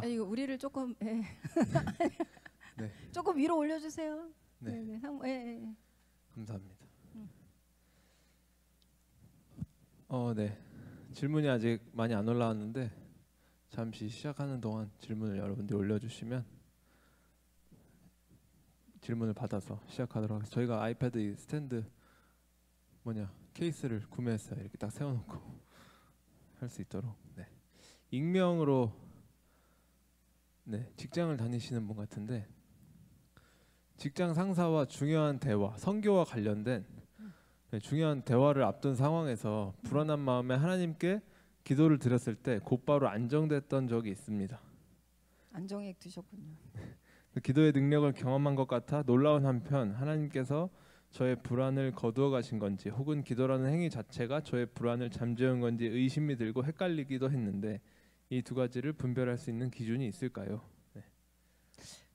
아니, 이거 우리를 조금 네. 조금 위로 올려주세요. 네. 네. 감사합니다. 네. 질문이 아직 많이 안 올라왔는데 잠시 시작하는 동안 질문을 여러분들이 올려주시면 질문을 받아서 시작하도록 하겠습니다. 저희가 아이패드 이 스탠드 케이스를 구매했어요. 이렇게 딱 세워놓고 할 수 있도록. 네. 익명으로 직장을 다니시는 분 같은데 직장 상사와 중요한 대화, 선교와 관련된 중요한 대화를 앞둔 상황에서 불안한 마음에 하나님께 기도를 드렸을 때 곧바로 안정됐던 적이 있습니다. 안정액 드셨군요. 그 기도의 능력을 경험한 것 같아 놀라운 한편 하나님께서 저의 불안을 거두어 가신 건지 혹은 기도라는 행위 자체가 저의 불안을 잠재운 건지 의심이 들고 헷갈리기도 했는데 이 두 가지를 분별할 수 있는 기준이 있을까요?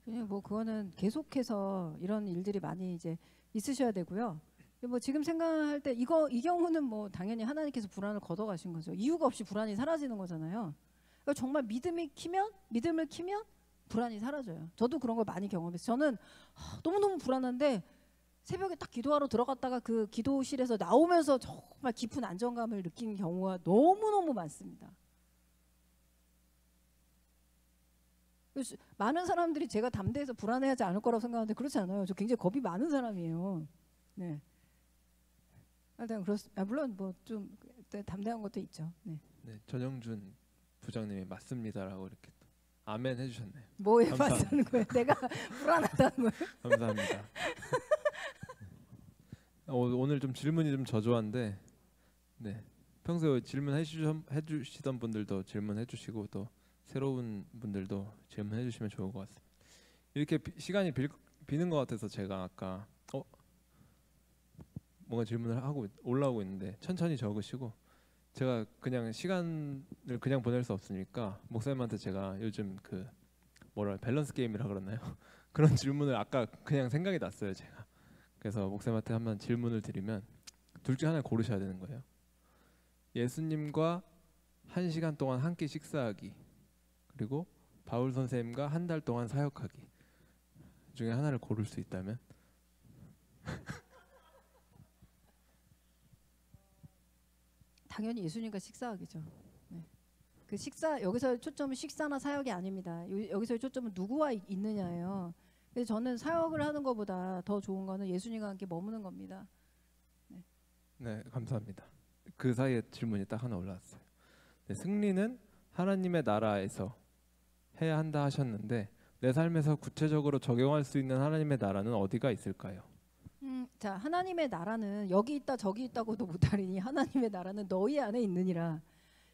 그냥 뭐 그거는 계속해서 이런 일들이 많이 이제 있으셔야 되고요. 뭐 지금 생각할 때 이 경우는 뭐 당연히 하나님께서 불안을 걷어가신 거죠. 이유가 없이 불안이 사라지는 거잖아요. 그러니까 정말 믿음을 키면 불안이 사라져요. 저도 그런 걸 많이 경험했어요. 저는 너무너무 불안한데 새벽에 딱 기도하러 들어갔다가 그 기도실에서 나오면서 정말 깊은 안정감을 느낀 경우가 너무너무 많습니다. 많은 사람들이 제가 담대해서 불안해하지 않을 거라고 생각하는데 그렇지 않아요. 저 굉장히 겁이 많은 사람이에요. 네. 물론 뭐 좀 담대한 것도 있죠. 네. 전영준 부장님이 맞습니다라고 이렇게 또 아멘 해주셨네요. 뭐에 맞서는 거예요? 내가 불안하다는 거예요? 감사합니다. 오늘 좀 질문이 좀 저조한데, 평소에 해주시던 분들도 질문해주시고 또 새로운 분들도 질문해주시면 좋을 것 같습니다. 이렇게 시간이 비는 것 같아서 제가 아까 뭔가 질문을 하고 올라오고 있는데 천천히 적으시고 제가 그냥 시간을 그냥 보낼 수 없으니까 목사님한테 제가 요즘 밸런스 게임이라 그러나요? 그런 질문을 아까 그냥 생각이 났어요 제가. 그래서 목사님한테 한번 질문을 드리면 둘 중 하나를 고르셔야 되는 거예요. 예수님과 1시간 동안 한 끼 식사하기 그리고 바울 선생님과 한 달 동안 사역하기 중에 하나를 고를 수 있다면 당연히 예수님과 식사하기죠. 네. 그 식사 여기서 초점은 식사나 사역이 아닙니다. 여기서의 초점은 누구와 있느냐예요. 그래서 저는 사역을 하는 것보다 더 좋은 거는 예수님과 함께 머무는 겁니다. 네, 감사합니다. 그 사이에 질문이 딱 하나 올라왔어요. 승리는 하나님의 나라에서 해야 한다 하셨는데 내 삶에서 구체적으로 적용할 수 있는 하나님의 나라는 어디가 있을까요? 자, 하나님의 나라는 여기 있다 저기 있다고도 못하리니 하나님의 나라는 너희 안에 있느니라.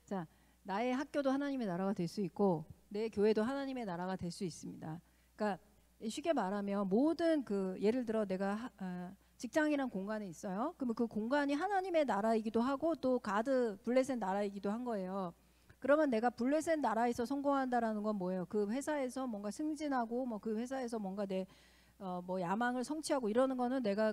자, 나의 학교도 하나님의 나라가 될 수 있고 내 교회도 하나님의 나라가 될 수 있습니다. 그러니까 쉽게 말하면 모든 예를 들어 내가 직장이란 공간에 있어요. 그러면 그 공간이 하나님의 나라이기도 하고 또 가드 블레셋 나라이기도 한 거예요. 그러면 내가 블레셋 나라에서 성공한다라는 건 뭐예요? 그 회사에서 뭔가 승진하고 뭐 그 회사에서 뭔가 내 뭐 야망을 성취하고 이러는 거는 내가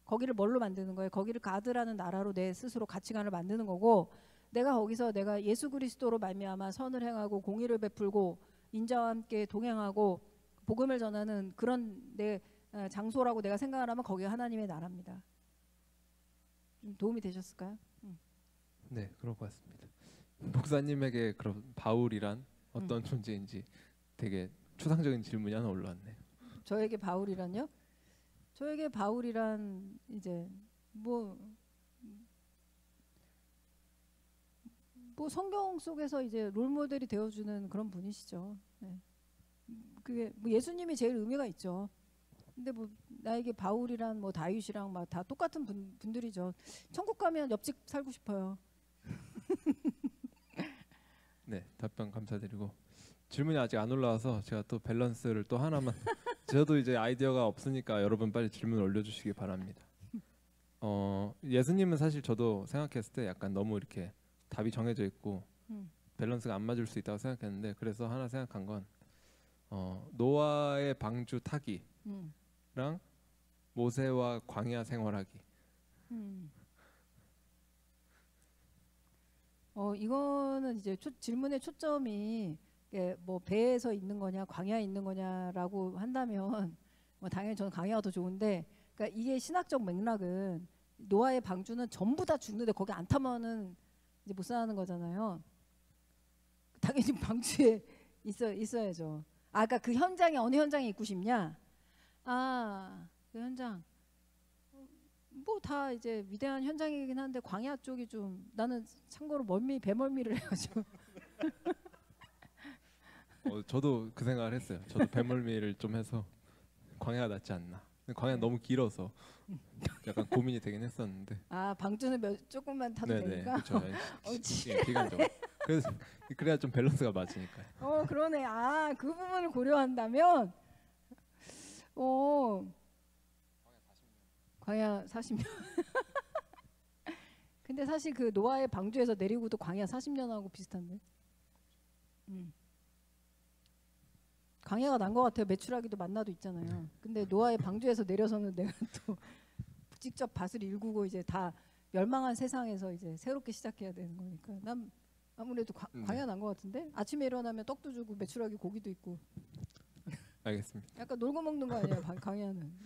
거기를 뭘로 만드는 거예요? 거기를 가드라는 나라로 내 스스로 가치관을 만드는 거고 내가 거기서 내가 예수 그리스도로 말미암아 선을 행하고 공의를 베풀고 인자와 함께 동행하고 복음을 전하는 그런 내 장소라고 내가 생각을 하면 거기가 하나님의 나라입니다. 좀 도움이 되셨을까요? 네, 그럴 것 같습니다. 목사님에게 그럼 바울이란 어떤 존재인지 되게 추상적인 질문이 하나 올라왔네요. 저에게 바울이란요? 저에게 바울이란 이제 뭐 성경 속에서 이제 롤 모델이 되어주는 그런 분이시죠. 네. 그게 뭐 예수님이 제일 의미가 있죠. 근데 뭐 나에게 바울이란 뭐 다윗이랑 막 다 똑같은 분들이죠. 천국 가면 옆집 살고 싶어요. 네, 답변 감사드리고 질문이 아직 안 올라와서 제가 또 밸런스를 또 하나만 저도 이제 아이디어가 없으니까 여러분 빨리 질문 올려주시기 바랍니다. 예수님은 사실 저도 생각했을 때 약간 너무 이렇게 답이 정해져 있고 밸런스가 안 맞을 수 있다고 생각했는데 그래서 하나 생각한 건 노아의 방주 타기랑 모세와 광야 생활하기. 이거는 이제 질문의 초점이 뭐 배에서 있는 거냐 광야에 있는 거냐라고 한다면 뭐 당연히 저는 광야가 더 좋은데, 그러니까 이게 신학적 맥락은 노아의 방주는 전부 다 죽는데 거기 안 타면은 이제 못 사는 거잖아요. 당연히 방주에 있어야죠. 아, 그러니까 그 현장에 어느 현장에 있고 싶냐? 아, 그 현장. 뭐 다 이제 위대한 현장이긴 한데 광야 쪽이 좀, 나는 참고로 배멀미를 해가지고 저도 그 생각을 했어요. 저도 배멀미를 좀 해서 광야가 낫지 않나. 근데 광야 너무 길어서 약간 고민이 되긴 했었는데. 아, 방주는 조금만 타도 네네, 되니까. 그렇죠. 기간적으로. 그래서 그래야 좀 밸런스가 맞으니까요. 그러네. 아, 그 부분을 고려한다면 광야 40년. 근데 사실 그 노아의 방주에서 내리고도 광야 40년하고 비슷한데. 광야가 난 것 같아요. 메추라기도 만나도 있잖아요. 근데 노아의 방주에서 내려서는 내가 또 직접 밭을 일구고 이제 다 멸망한 세상에서 이제 새롭게 시작해야 되는 거니까 난 아무래도 광야 난 것 같은데. 아침에 일어나면 떡도 주고 메추라기 고기도 있고. 알겠습니다. 약간 놀고 먹는 거 아니에요, 광야는.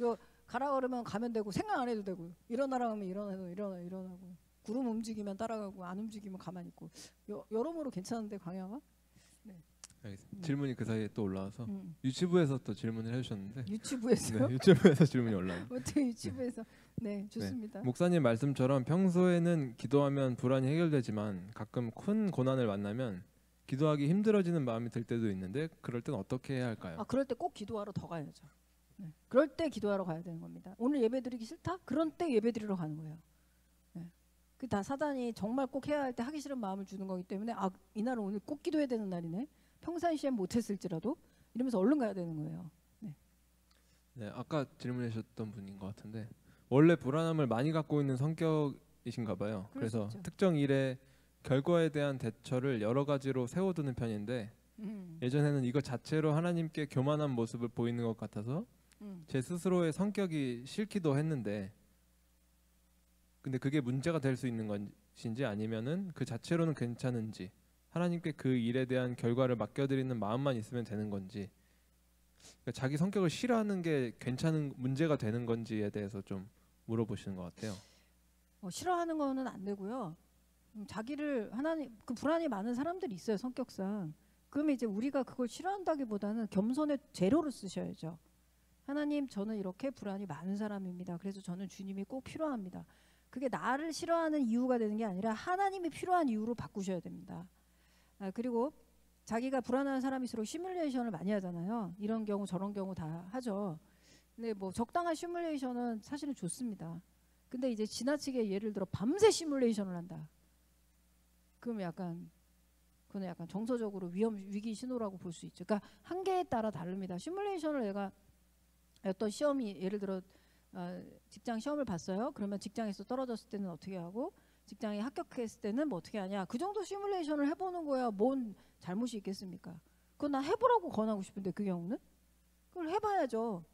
가라 그러면 가면 되고 생각 안 해도 되고, 일어나라 하면 일어나고, 구름 움직이면 따라가고, 안 움직이면 가만히 있고, 여러모로 괜찮은데 광야가? 알겠습니다. 질문이 그 사이에 또 올라와서 유튜브에서 또 질문을 해주셨는데. 유튜브에서요? 네, 유튜브에서 질문이 올라와요. 어떻게 유튜브에서? 네, 좋습니다. 네, 목사님 말씀처럼 평소에는 기도하면 불안이 해결되지만 가끔 큰 고난을 만나면 기도하기 힘들어지는 마음이 들 때도 있는데 그럴 땐 어떻게 해야 할까요? 아, 그럴 때 꼭 기도하러 더 가야죠. 네. 그럴 때 기도하러 가야 되는 겁니다. 오늘 예배 드리기 싫다? 그런 때 예배 드리러 가는 거예요. 네. 그 다 사단이 정말 꼭 해야 할 때 하기 싫은 마음을 주는 거기 때문에, 아, 이날은 오늘 꼭 기도해야 되는 날이네. 평상시엔 못했을지라도 이러면서 얼른 가야 되는 거예요. 네. 네, 아까 질문해 주셨던 분인 것 같은데 원래 불안함을 많이 갖고 있는 성격이신가 봐요. 그래서 특정 일의 결과에 대한 대처를 여러 가지로 세워두는 편인데 예전에는 이것 자체로 하나님께 교만한 모습을 보이는 것 같아서 제 스스로의 성격이 싫기도 했는데, 근데 그게 문제가 될 수 있는 것인지 아니면은 그 자체로는 괜찮은지, 하나님께 그 일에 대한 결과를 맡겨드리는 마음만 있으면 되는 건지, 그러니까 자기 성격을 싫어하는 게 괜찮은 문제가 되는 건지에 대해서 좀 물어보시는 것 같아요. 싫어하는 거는 안 되고요. 자기를 하나님, 그 불안이 많은 사람들이 있어요, 성격상. 그러면 이제 우리가 그걸 싫어한다기보다는 겸손의 재료로 쓰셔야죠. 하나님, 저는 이렇게 불안이 많은 사람입니다. 그래서 저는 주님이 꼭 필요합니다. 그게 나를 싫어하는 이유가 되는 게 아니라 하나님이 필요한 이유로 바꾸셔야 됩니다. 그리고 자기가 불안한 사람일수록 시뮬레이션을 많이 하잖아요. 이런 경우 저런 경우 다 하죠. 근데 뭐 적당한 시뮬레이션은 사실은 좋습니다. 근데 이제 지나치게 예를 들어 밤새 시뮬레이션을 한다. 그러면 그거는 약간 정서적으로 위기 신호라고 볼 수 있죠. 그러니까 한계에 따라 다릅니다. 시뮬레이션을 내가 어떤 시험이, 예를 들어 직장 시험을 봤어요. 그러면 직장에서 떨어졌을 때는 어떻게 하고, 직장에 합격했을 때는 뭐 어떻게 하냐. 그 정도 시뮬레이션을 해보는 거야. 뭔 잘못이 있겠습니까? 그건 난 해보라고 권하고 싶은데, 그 경우는 그걸 해봐야죠.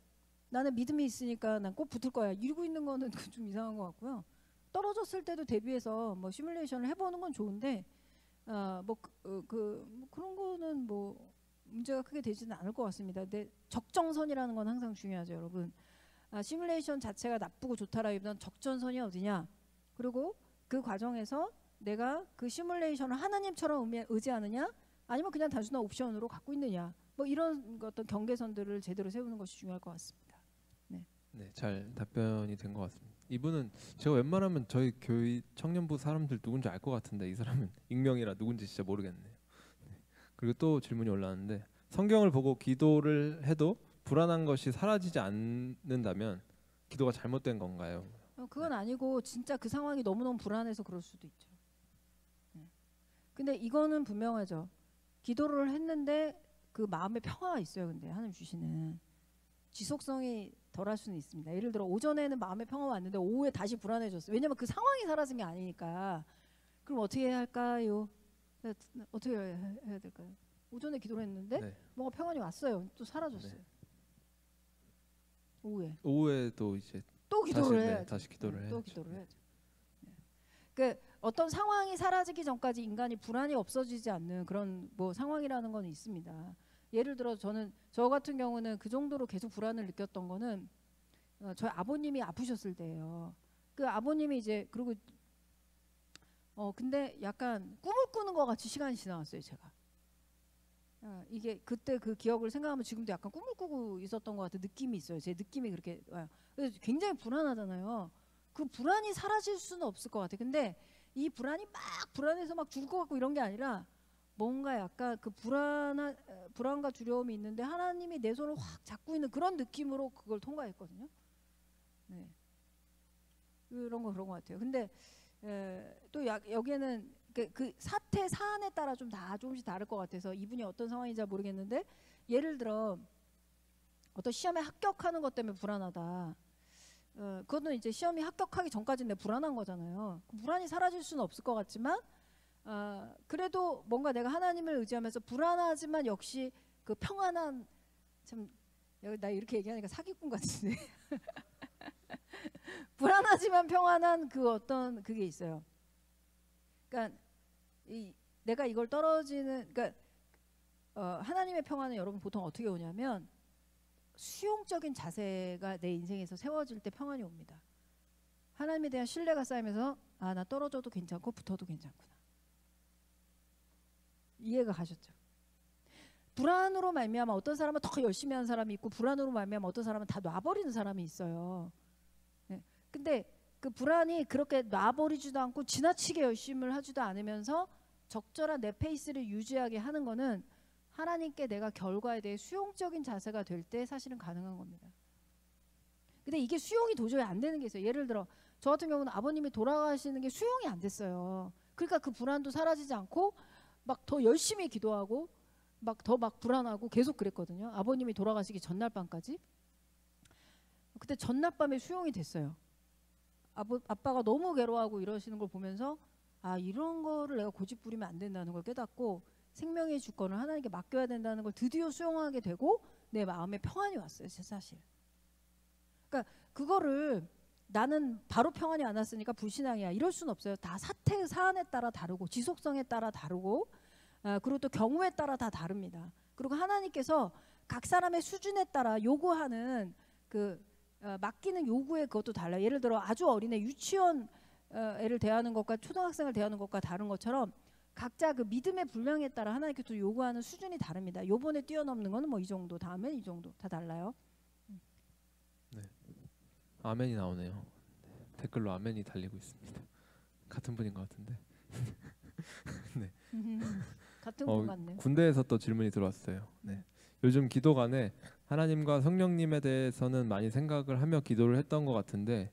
나는 믿음이 있으니까 난 꼭 붙을 거야. 이러고 있는 거는 좀 이상한 것 같고요. 떨어졌을 때도 대비해서 뭐 시뮬레이션을 해보는 건 좋은데, 뭐 그런 거는 뭐 문제가 크게 되지는 않을 것 같습니다. 근데 적정선이라는 건 항상 중요하죠, 여러분. 시뮬레이션 자체가 나쁘고 좋다라기보다는 적정선이 어디냐. 그리고 그 과정에서 내가 그 시뮬레이션을 하나님처럼 의지하느냐, 아니면 그냥 단순한 옵션으로 갖고 있느냐. 뭐 이런 어떤 경계선들을 제대로 세우는 것이 중요할 것 같습니다. 네, 잘 답변이 된 것 같습니다. 이분은 제가 웬만하면 저희 교회 청년부 사람들 누군지 알 것 같은데 이 사람은 익명이라 누군지 진짜 모르겠네요. 네. 그리고 또 질문이 올라왔는데, 성경을 보고 기도를 해도 불안한 것이 사라지지 않는다면 기도가 잘못된 건가요? 그건 아니고 진짜 그 상황이 너무너무 불안해서 그럴 수도 있죠. 근데 이거는 분명하죠. 기도를 했는데 그 마음의 평화가 있어요. 근데 하나님 주시는 지속성이 덜할 수는 있습니다. 예를 들어 오전에는 마음의 평화가 왔는데 오후에 다시 불안해졌어요. 왜냐면 그 상황이 사라진 게 아니니까. 그럼 어떻게 해야 할까요? 어떻게 해야 될까요? 오전에 기도를 했는데 뭔가 평안이 왔어요. 또 사라졌어요. 오후에도 이제 또 기도를 해야죠. 다시 기도를 해야죠. 또 기도를 해야죠. 그 어떤 상황이 사라지기 전까지 인간이 불안이 없어지지 않는 그런 뭐 상황이라는 건 있습니다. 예를 들어 저 같은 경우는 그 정도로 계속 불안을 느꼈던 거는 저희 아버님이 아프셨을 때예요. 그 아버님이 이제 그리고 근데 약간 꿈을 꾸는 것 같이 시간이 지나갔어요, 제가. 이게 그때 그 기억을 생각하면 지금도 약간 꿈을 꾸고 있었던 것 같은 느낌이 있어요. 제 느낌이 그렇게 와요. 그래서 굉장히 불안하잖아요. 그 불안이 사라질 수는 없을 것 같아요. 근데 이 불안이 막 불안해서 막 죽을 것 같고 이런 게 아니라 뭔가 약간 그 불안과 두려움이 있는데 하나님이 내 손을 확 잡고 있는 그런 느낌으로 그걸 통과했거든요. 네. 그런 것 같아요. 근데 또 여기에는 그 사태 사안에 따라 조금씩 다를 것 같아서 이분이 어떤 상황인지 잘 모르겠는데 예를 들어 어떤 시험에 합격하는 것 때문에 불안하다. 그거는 이제 시험이 합격하기 전까지는 내가 불안한 거잖아요. 불안이 사라질 수는 없을 것 같지만 그래도 뭔가 내가 하나님을 의지하면서 불안하지만 역시 그 평안한 참 나 이렇게 얘기하니까 사기꾼 같은데 불안하지만 평안한 그 어떤 그게 있어요. 그러니까 내가 이걸 떨어지는 그러니까 하나님의 평안은 여러분 보통 어떻게 오냐면 수용적인 자세가 내 인생에서 세워질 때 평안이 옵니다. 하나님에 대한 신뢰가 쌓이면서 나 떨어져도 괜찮고 붙어도 괜찮구나. 이해가 가셨죠? 불안으로 말미암아 어떤 사람은 더 열심히 하는 사람이 있고 불안으로 말미암아 어떤 사람은 다 놔버리는 사람이 있어요. 네. 근데 그 불안이 그렇게 놔버리지도 않고 지나치게 열심을 하지도 않으면서 적절한 내 페이스를 유지하게 하는 거는 하나님께 내가 결과에 대해 수용적인 자세가 될 때 사실은 가능한 겁니다. 근데 이게 수용이 도저히 안 되는 게 있어요. 예를 들어 저 같은 경우는 아버님이 돌아가시는 게 수용이 안 됐어요. 그러니까 그 불안도 사라지지 않고 막 더 열심히 기도하고 막 더 불안하고 계속 그랬거든요. 아버님이 돌아가시기 전날 밤까지. 그때 전날 밤에 수용이 됐어요. 아빠가 너무 괴로워하고 이러시는 걸 보면서 이런 거를 내가 고집 부리면 안 된다는 걸 깨닫고 생명의 주권을 하나님께 맡겨야 된다는 걸 드디어 수용하게 되고 내 마음에 평안이 왔어요. 사실. 그러니까 그거를 나는 바로 평안이 안 왔으니까 불신앙이야 이럴 수는 없어요. 다 사태 사안에 따라 다르고 지속성에 따라 다르고 그리고 또 경우에 따라 다 다릅니다. 그리고 하나님께서 각 사람의 수준에 따라 요구하는 맡기는 요구의 그것도 달라요. 예를 들어 아주 어린애 유치원 애를 대하는 것과 초등학생을 대하는 것과 다른 것처럼 각자 그 믿음의 분량에 따라 하나님께서 요구하는 수준이 다릅니다. 요번에 뛰어넘는 거는 뭐 이 정도, 다음엔 이 정도 다 달라요. 네. 아멘이 나오네요. 댓글로 아멘이 달리고 있습니다. 같은 분인 것 같은데. 네. 같은 분 같네요. 군대에서 또 질문이 들어왔어요. 네. 요즘 기도간에 하나님과 성령님에 대해서는 많이 생각을 하며 기도를 했던 것 같은데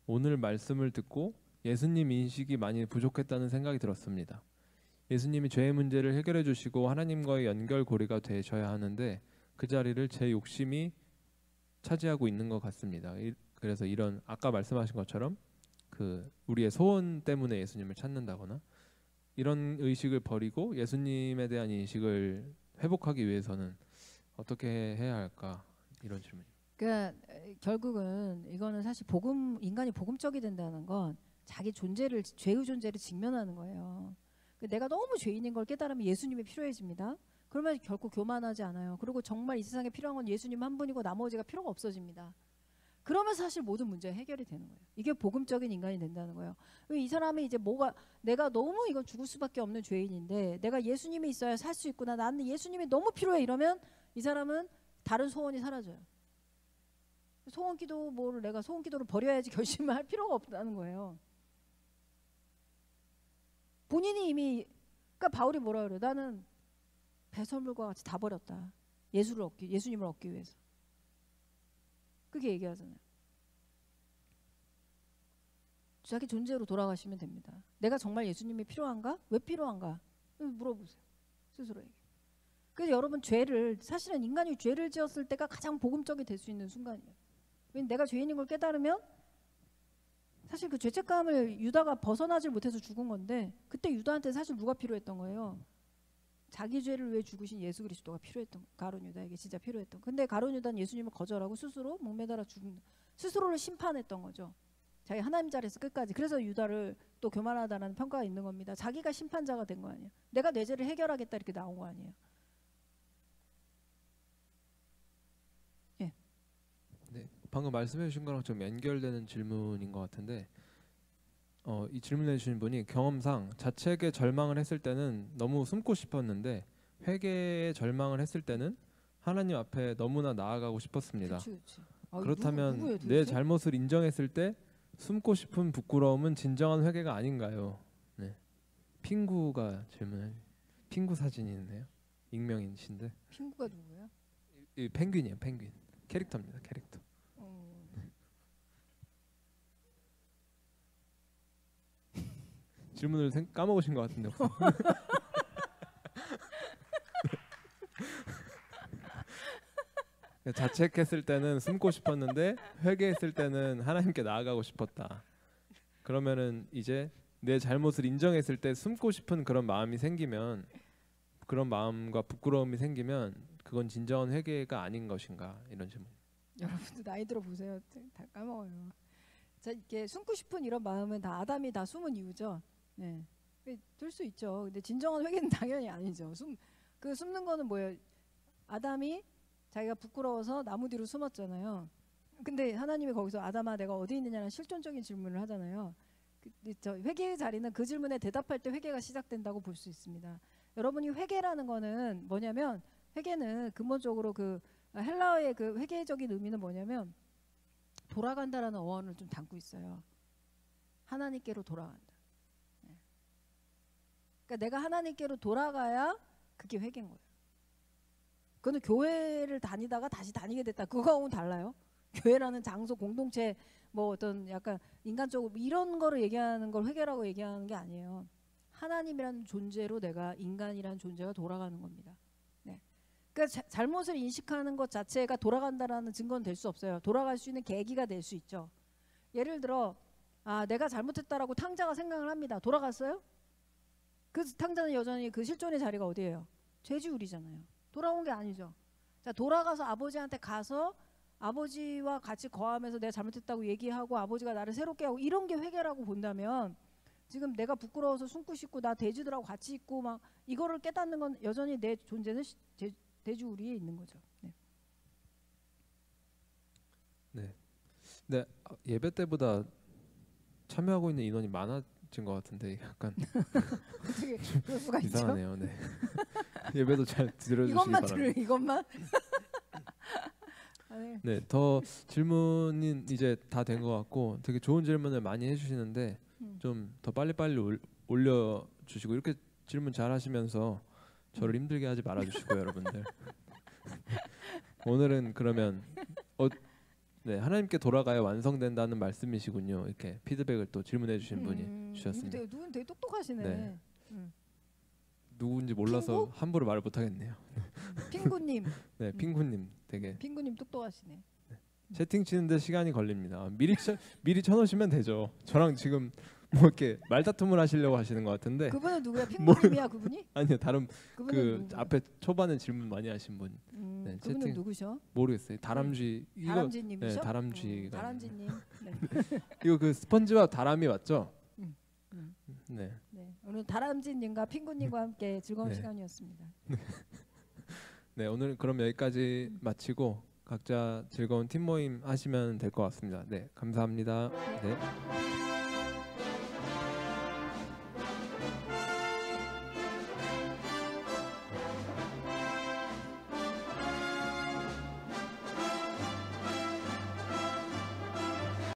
오늘 말씀을 듣고 예수님 인식이 많이 부족했다는 생각이 들었습니다. 예수님이 죄의 문제를 해결해 주시고 하나님과의 연결고리가 되셔야 하는데 그 자리를 제 욕심이 차지하고 있는 것 같습니다. 그래서 이런 아까 말씀하신 것처럼 우리의 소원 때문에 예수님을 찾는다거나 이런 의식을 버리고 예수님에 대한 인식을 회복하기 위해서는 어떻게 해야 할까 이런 질문. 그러니까 결국은 이거는 사실 인간이 복음적이 된다는 건 자기 죄의 존재를 직면하는 거예요. 내가 너무 죄인인 걸 깨달으면 예수님이 필요해집니다. 그러면 결코 교만하지 않아요. 그리고 정말 이 세상에 필요한 건 예수님 한 분이고 나머지가 필요가 없어집니다. 그러면 사실 모든 문제가 해결이 되는 거예요. 이게 복음적인 인간이 된다는 거예요. 이 사람이 이제 내가 너무 이건 죽을 수밖에 없는 죄인인데 내가 예수님이 있어야 살 수 있구나. 나는 예수님이 너무 필요해 이러면 이 사람은 다른 소원이 사라져요. 소원 기도를 버려야지 결심을 할 필요가 없다는 거예요. 본인이 이미 그러니까 바울이 뭐라 그래요? 나는 배설물과 같이 다 버렸다. 예수님을 얻기 위해서. 그렇게 얘기하잖아요. 자기 존재로 돌아가시면 됩니다. 내가 정말 예수님이 필요한가? 왜 필요한가? 물어보세요. 스스로에게. 그래서 여러분 사실은 인간이 죄를 지었을 때가 가장 복음적이 될 수 있는 순간이에요. 왜냐면 내가 죄인인 걸 깨달으면 사실 그 죄책감을 유다가 벗어나질 못해서 죽은 건데 그때 유다한테 사실 누가 필요했던 거예요? 자기 죄를 위해 죽으신 예수 그리스도가 필요했던 가룟 유다에게 진짜 필요했던. 근데 가룟 유다는 예수님을 거절하고 스스로 목매달아 스스로를 심판했던 거죠. 자기 하나님 자리에서 끝까지. 그래서 유다를 또 교만하다는 평가가 있는 겁니다. 자기가 심판자가 된 거 아니에요. 내가 내 죄를 해결하겠다 이렇게 나온 거 아니에요. 예. 네, 방금 말씀해 주신 거랑 좀 연결되는 질문인 것 같은데 이 질문해 주신 분이 경험상 자책에 절망을 했을 때는 너무 숨고 싶었는데 회개에 절망을 했을 때는 하나님 앞에 너무나 나아가고 싶었습니다. 그치. 그렇다면 누구예요, 내 도대체? 잘못을 인정했을 때 숨고 싶은 부끄러움은 진정한 회개가 아닌가요? 네. 핑구가 질문을 핑구 사진이 있네요. 익명이신데 핑구가 누구야? 이 펭귄이에요. 펭귄 캐릭터입니다. 캐릭터. 질문을 까먹으신 것 같은데. 자책했을 때는 숨고 싶었는데 회개했을 때는 하나님께 나아가고 싶었다. 그러면은 이제 내 잘못을 인정했을 때 숨고 싶은 그런 마음이 생기면 그런 마음과 부끄러움이 생기면 그건 진정한 회개가 아닌 것인가 이런 질문. 여러분들 나이 들어 보세요. 다 까먹어요. 자, 이렇게 숨고 싶은 이런 마음은 다 아담이 다 숨은 이유죠. 네, 들 수 있죠. 근데 진정한 회개는 당연히 아니죠. 숨는 거는 뭐예요? 아담이 자기가 부끄러워서 나무 뒤로 숨었잖아요. 근데 하나님이 거기서 아담아 내가 어디 있느냐는 실존적인 질문을 하잖아요. 저 회개의 자리는 그 질문에 대답할 때 회개가 시작된다고 볼 수 있습니다. 여러분이 회개라는 거는 뭐냐면 회개는 근본적으로 그 헬라어의 그 회개적인 의미는 뭐냐면 돌아간다라는 어원을 좀 담고 있어요. 하나님께로 돌아간다. 네. 그러니까 내가 하나님께로 돌아가야 그게 회개인 거예요. 그거는 교회를 다니다가 다시 다니게 됐다. 그거하고는 달라요. 교회라는 장소, 공동체, 뭐 어떤 약간 인간적으로 이런 거를 얘기하는 걸 회개라고 얘기하는 게 아니에요. 하나님이라는 존재로 내가 인간이라는 존재가 돌아가는 겁니다. 네. 그러니까 잘못을 인식하는 것 자체가 돌아간다라는 증거는 될 수 없어요. 돌아갈 수 있는 계기가 될 수 있죠. 예를 들어 내가 잘못했다라고 탕자가 생각을 합니다. 돌아갔어요? 그 탕자는 여전히 그 실존의 자리가 어디예요? 죄지울이잖아요. 돌아온 게 아니죠. 자, 돌아가서 아버지한테 가서 아버지와 같이 거하면서 내가 잘못했다고 얘기하고 아버지가 나를 새롭게 하고 이런 게 회개라고 본다면 지금 내가 부끄러워서 숨고 싶고 나 돼지들하고 같이 있고 막 이거를 깨닫는 건 여전히 내 존재는 돼지우리에 있는 거죠. 네. 네. 네. 예배 때보다 참여하고 있는 인원이 많아진 것 같은데 약간 어떻게 그럴 수가 있죠? 이상하네요. 네. 예배도 잘 들어주시기 이것만 바랍니다. 이것만. 네. 네, 더 질문이 이제 다 된 것 같고 되게 좋은 질문을 많이 해주시는데 좀 더 빨리빨리 올려주시고 이렇게 질문 잘 하시면서 저를 힘들게 하지 말아주시고 여러분들 오늘은 그러면 네, 하나님께 돌아가야 완성된다는 말씀이시군요. 이렇게 피드백을 또 질문해주신 분이 주셨습니다. 누군 되게 똑똑하시네. 네. 누군지 몰라서 핑구? 함부로 말을 못하겠네요. 핑구님. 네, 핑구님 되게 핑구님 똑똑하시네. 채팅 치는데 시간이 걸립니다. 미리 쳐놓으시면 되죠. 저랑 지금 뭐 이렇게 말다툼을 하시려고 하시는 것 같은데 그분은 누구야? 핑구님이야 그분이? 아니요, 다른 그분은 그 누구야? 앞에 초반에 질문 많이 하신 분. 네, 그분은 채팅 누구셔? 모르겠어요. 다람쥐 이거 다람쥐님이셔? 네, 다람쥐가 다람쥐님. 네. 이거 그 스펀지밥 다람이 맞죠? 네. 네. 오늘 다람쥐님과 핑구님과 함께 즐거운 네. 시간이었습니다. 네, 오늘 그럼 여기까지 마치고 각자 즐거운 팀 모임 하시면 될 것 같습니다. 네, 감사합니다. 네.